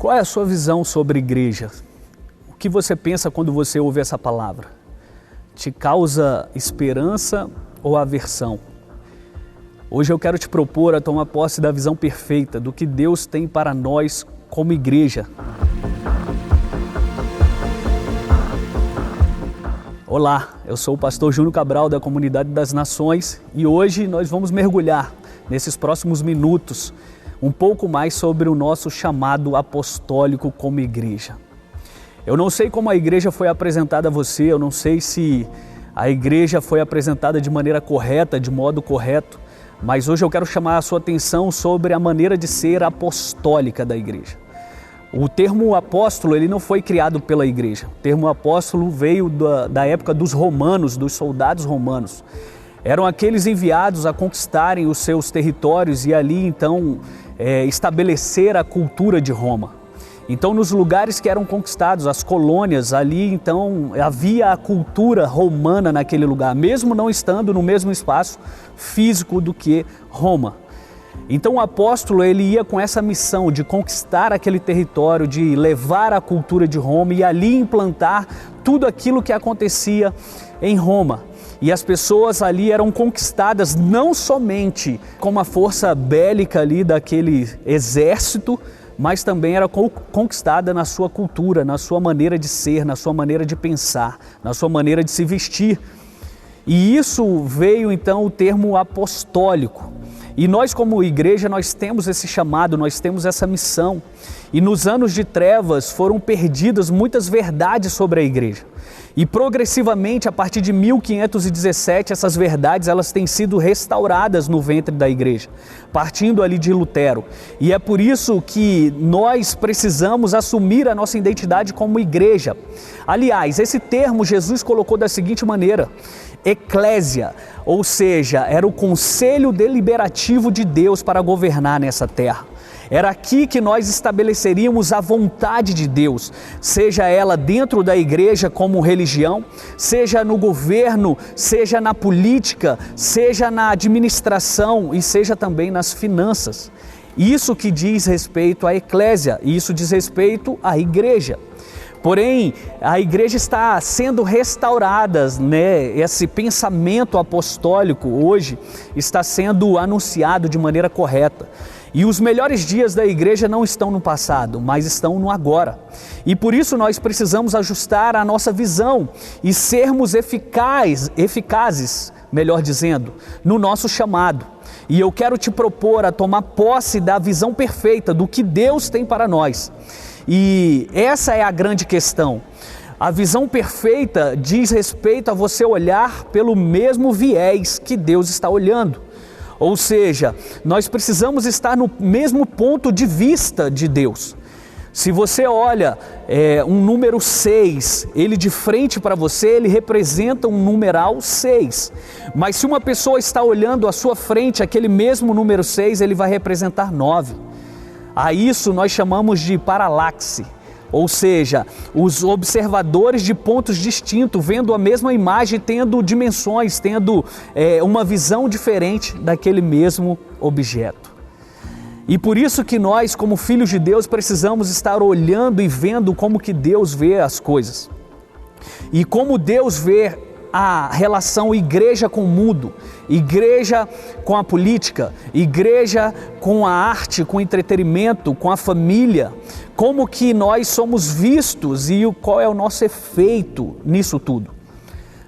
Qual é a sua visão sobre igreja? O que você pensa quando você ouve essa palavra? Te causa esperança ou aversão? Hoje eu quero te propor a tomar posse da visão perfeita do que Deus tem para nós como igreja. Olá, eu sou o pastor Júnior Cabral da Comunidade das Nações e hoje nós vamos mergulhar nesses próximos minutos um pouco mais sobre o nosso chamado apostólico como igreja. Eu não sei como a igreja foi apresentada a você, eu não sei se a igreja foi apresentada de maneira correta, de modo correto, mas hoje eu quero chamar a sua atenção sobre a maneira de ser apostólica da igreja. O termo apóstolo ele não foi criado pela igreja. O termo apóstolo veio da época dos romanos, dos soldados romanos. Eram aqueles enviados a conquistarem os seus territórios e ali então estabelecer a cultura de Roma. Então nos lugares que eram conquistados, as colônias, ali então havia a cultura romana naquele lugar, mesmo não estando no mesmo espaço físico do que Roma. Então o apóstolo ele ia com essa missão de conquistar aquele território, de levar a cultura de Roma e ali implantar tudo aquilo que acontecia em Roma. E as pessoas ali eram conquistadas não somente com uma força bélica ali daquele exército, mas também era conquistada na sua cultura, na sua maneira de ser, na sua maneira de pensar, na sua maneira de se vestir. E isso veio então o termo apostólico. E nós como igreja, nós temos esse chamado, nós temos essa missão. E nos anos de trevas foram perdidas muitas verdades sobre a igreja. E progressivamente, a partir de 1517, essas verdades elas têm sido restauradas no ventre da igreja, partindo ali de Lutero. E é por isso que nós precisamos assumir a nossa identidade como igreja. Aliás, esse termo Jesus colocou da seguinte maneira: eclésia, ou seja, era o conselho deliberativo de Deus para governar nessa terra. Era aqui que nós estabeleceríamos a vontade de Deus, seja ela dentro da igreja como religião, seja no governo, seja na política, seja na administração e seja também nas finanças. Isso que diz respeito à eclésia, isso diz respeito à igreja. Porém, a igreja está sendo restaurada, né? Esse pensamento apostólico hoje está sendo anunciado de maneira correta. E os melhores dias da igreja não estão no passado, mas estão no agora. E por isso nós precisamos ajustar a nossa visão e sermos eficazes, melhor dizendo, no nosso chamado. E eu quero te propor a tomar posse da visão perfeita do que Deus tem para nós. E essa é a grande questão. A visão perfeita diz respeito a você olhar pelo mesmo viés que Deus está olhando. Ou seja, nós precisamos estar no mesmo ponto de vista de Deus. Se você olha um número 6, ele de frente para você, ele representa um numeral 6. Mas se uma pessoa está olhando à sua frente, aquele mesmo número 6, ele vai representar 9. A isso nós chamamos de paralaxe. Ou seja, os observadores de pontos distintos, vendo a mesma imagem, tendo dimensões, tendo uma visão diferente daquele mesmo objeto. E por isso que nós, como filhos de Deus, precisamos estar olhando e vendo como que Deus vê as coisas. E como Deus vê a relação igreja com o mundo, igreja com a política, igreja com a arte, com o entretenimento, com a família, como que nós somos vistos e qual é o nosso efeito nisso tudo.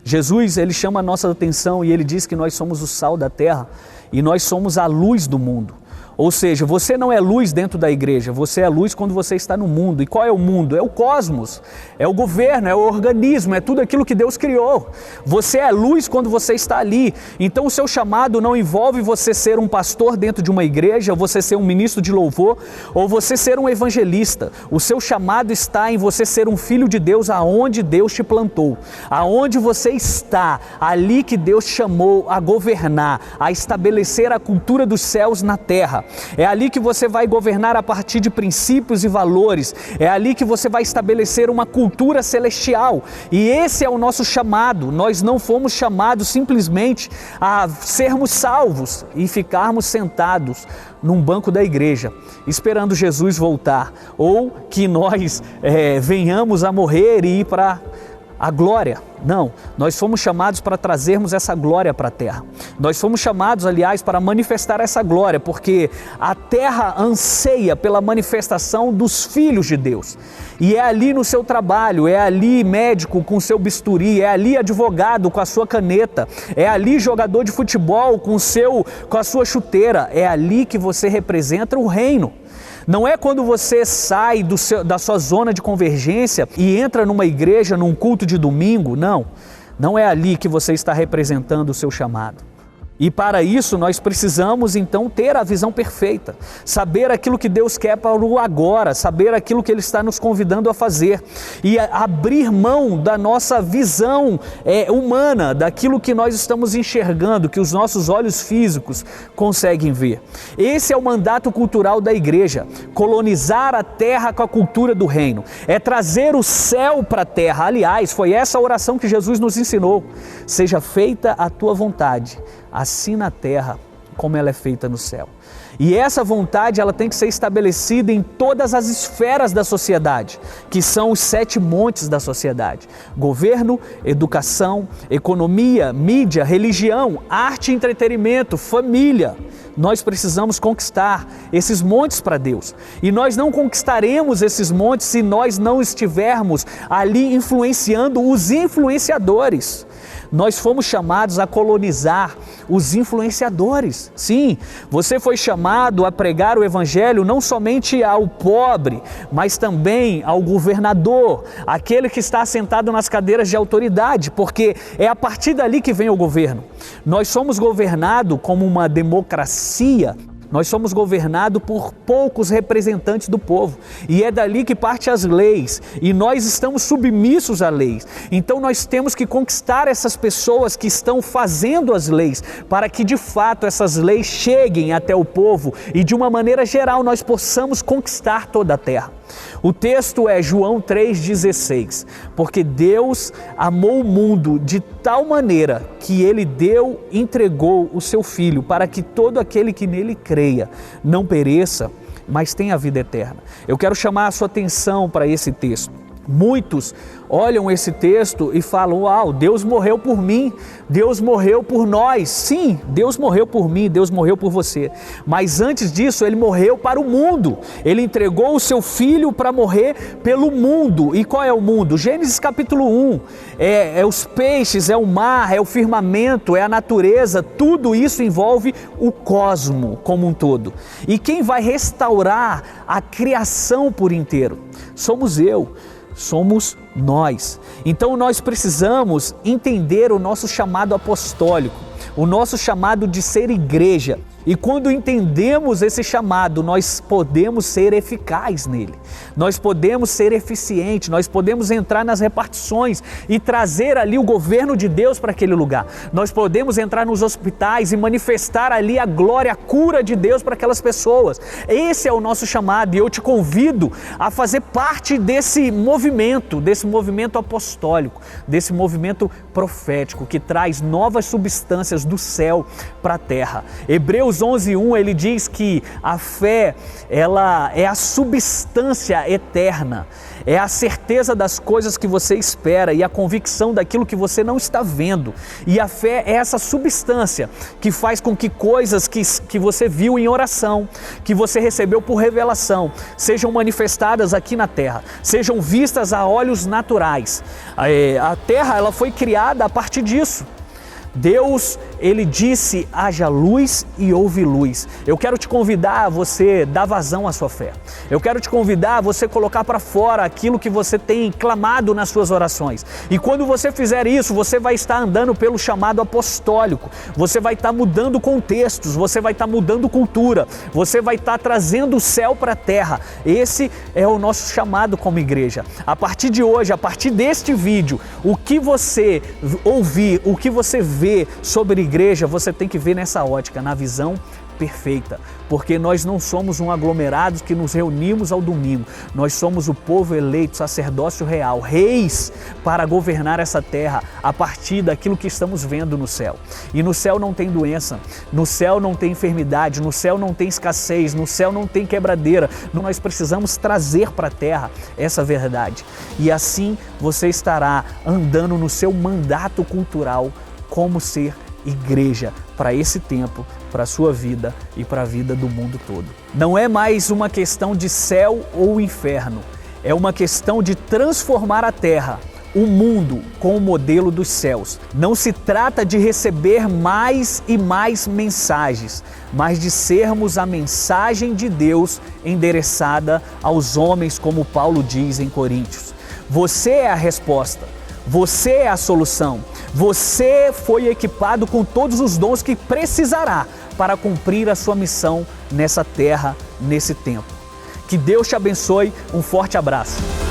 Jesus, ele chama a nossa atenção e ele diz que nós somos o sal da terra e nós somos a luz do mundo. Ou seja, você não é luz dentro da igreja, você é luz quando você está no mundo. E qual é o mundo? É o cosmos, é o governo, é o organismo, é tudo aquilo que Deus criou. Você é luz quando você está ali. Então o seu chamado não envolve você ser um pastor dentro de uma igreja, ou você ser um ministro de louvor, ou você ser um evangelista. O seu chamado está em você ser um filho de Deus aonde Deus te plantou. Aonde você está, ali que Deus chamou a governar, a estabelecer a cultura dos céus na terra. É ali que você vai governar a partir de princípios e valores. É ali que você vai estabelecer uma cultura celestial. E esse é o nosso chamado. Nós não fomos chamados simplesmente a sermos salvos e ficarmos sentados num banco da igreja, esperando Jesus voltar, ou que nós venhamos a morrer e ir para a glória. Não, nós fomos chamados para trazermos essa glória para a terra. Nós fomos chamados, aliás, para manifestar essa glória, porque a terra anseia pela manifestação dos filhos de Deus. E é ali no seu trabalho, é ali médico com seu bisturi, é ali advogado com a sua caneta, é ali jogador de futebol com a sua chuteira, é ali que você representa o reino. Não é quando você sai da sua zona de convergência e entra numa igreja, num culto de domingo, não. Não é ali que você está representando o seu chamado. E para isso nós precisamos então ter a visão perfeita, saber aquilo que Deus quer para o agora, saber aquilo que Ele está nos convidando a fazer e abrir mão da nossa visão humana, daquilo que nós estamos enxergando, que os nossos olhos físicos conseguem ver. Esse é o mandato cultural da igreja, colonizar a terra com a cultura do reino, é trazer o céu para a terra. Aliás, foi essa a oração que Jesus nos ensinou: seja feita a tua vontade, assim na terra como ela é feita no céu. E essa vontade, ela tem que ser estabelecida em todas as esferas da sociedade, que são os 7 montes da sociedade: governo, educação, economia, mídia, religião, arte e entretenimento, família. Nós precisamos conquistar esses montes para Deus. E nós não conquistaremos esses montes se nós não estivermos ali influenciando os influenciadores. Nós fomos chamados a colonizar os influenciadores. Sim, você foi chamado a pregar o evangelho não somente ao pobre, mas também ao governador, aquele que está sentado nas cadeiras de autoridade, porque é a partir dali que vem o governo. Nós somos governados como uma democracia. Nós somos governados por poucos representantes do povo e é dali que partem as leis e nós estamos submissos a leis. Então nós temos que conquistar essas pessoas que estão fazendo as leis para que de fato essas leis cheguem até o povo e de uma maneira geral nós possamos conquistar toda a terra. O texto é João 3,16, porque Deus amou o mundo de tal maneira que Ele entregou o seu Filho para que todo aquele que nele creia não pereça, mas tenha a vida eterna. Eu quero chamar a sua atenção para esse texto. Muitos olham esse texto e falam: uau, Deus morreu por mim, Deus morreu por nós. Sim, Deus morreu por mim, Deus morreu por você. Mas antes disso, Ele morreu para o mundo. Ele entregou o seu Filho para morrer pelo mundo. E qual é o mundo? Gênesis capítulo 1. É os peixes, é o mar, é o firmamento, é a natureza. Tudo isso envolve o cosmo como um todo. E quem vai restaurar a criação por inteiro? Somos nós. Então nós precisamos entender o nosso chamado apostólico, o nosso chamado de ser igreja. E quando entendemos esse chamado, nós podemos ser eficazes nele. Nós podemos ser eficientes, nós podemos entrar nas repartições e trazer ali o governo de Deus para aquele lugar. Nós podemos entrar nos hospitais e manifestar ali a glória, a cura de Deus para aquelas pessoas. Esse é o nosso chamado e eu te convido a fazer parte desse movimento apostólico, desse movimento profético que traz novas substâncias do céu para a terra. Hebreus 11:1, ele diz que a fé, ela é a substância eterna, é a certeza das coisas que você espera e a convicção daquilo que você não está vendo. E a fé é essa substância que faz com que coisas que você viu em oração, que você recebeu por revelação, sejam manifestadas aqui na terra, sejam vistas a olhos naturais. A terra, ela foi criada a partir disso. Deus, Ele disse: haja luz e houve luz. Eu quero te convidar a você dar vazão à sua fé. Eu quero te convidar a você colocar para fora aquilo que você tem clamado nas suas orações. E quando você fizer isso, você vai estar andando pelo chamado apostólico. Você vai estar mudando contextos, você vai estar mudando cultura, você vai estar trazendo o céu para a terra. Esse é o nosso chamado como igreja. A partir de hoje, a partir deste vídeo, o que você ouvir, o que você vê sobre igreja, você tem que ver nessa ótica, na visão perfeita, porque nós não somos um aglomerado que nos reunimos ao domingo, nós somos o povo eleito, sacerdócio real, reis para governar essa terra a partir daquilo que estamos vendo no céu. E no céu não tem doença, no céu não tem enfermidade, no céu não tem escassez, no céu não tem quebradeira. Nós precisamos trazer para a terra essa verdade. E assim você estará andando no seu mandato cultural como ser igreja para esse tempo, para a sua vida e para a vida do mundo todo. Não é mais uma questão de céu ou inferno, é uma questão de transformar a terra, o mundo, com o modelo dos céus. Não se trata de receber mais e mais mensagens, mas de sermos a mensagem de Deus endereçada aos homens, como Paulo diz em Coríntios. Você é a resposta, você é a solução, você foi equipado com todos os dons que precisará para cumprir a sua missão nessa terra, nesse tempo. Que Deus te abençoe, um forte abraço.